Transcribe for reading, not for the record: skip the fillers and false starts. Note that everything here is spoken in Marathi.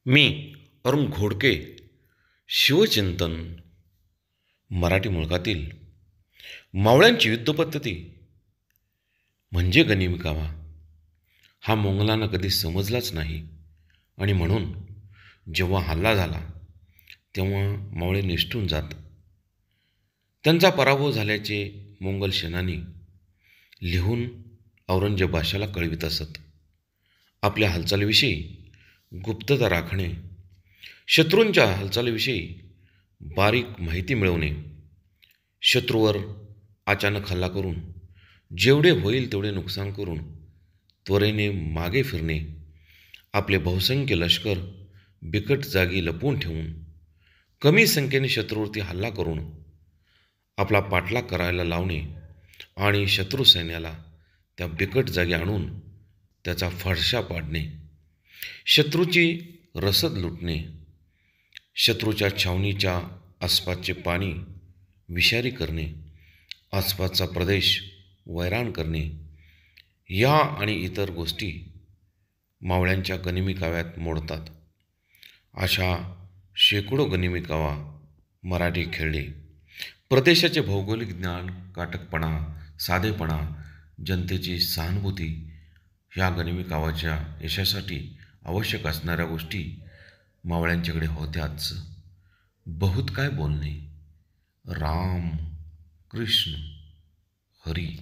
मी अरुण घोडके शिवचिंतन मराठी मुलखातील मावळ्यांची युद्धपद्धती म्हणजे गनिमिकावा हा मोंगलांना कधी समजलाच नाही आणि म्हणून जेव्हा हल्ला झाला तेव्हा मावळे निसटून जात. त्यांचा पराभव झाल्याचे मोंगल सेनानी लिहून औरंगजेबाशाला कळवित असत. आपल्या हालचालीविषयी गुप्तता राखणे, शत्रूंच्या हालचालीविषयी बारीक माहिती मिळवणे, शत्रूवर अचानक हल्ला करून जेवढे होईल तेवढे नुकसान करून त्वरेने मागे फिरणे, आपले बहुसंख्य लष्कर बिकट जागी लपवून ठेवून कमी संख्येने शत्रूवरती हल्ला करून आपला पाठलाग करायला लावणे आणि शत्रू सैन्याला त्या बिकट जागी आणून त्याचा फडशा पाडणे, शत्रूची रसद लुटणे, शत्रूच्या छावणीच्या आसपासचे पाणी विषारी करणे, आसपासचा प्रदेश वैराण करणे, या आणि इतर गोष्टी मावळ्यांच्या गनिमी काव्यात मोडतात. अशा शेकडो गनिमी कावा मराठी खेळले. प्रदेशाचे भौगोलिक ज्ञान, काटकपणा, साधेपणा, जनतेची सहानुभूती ह्या गनिमी कावाच्या यशासाठी आवश्यक असणाऱ्या गोष्टी मावळ्यांच्याकडे होत्याच. बहुत काय बोलणे. राम, कृष्ण, हरी.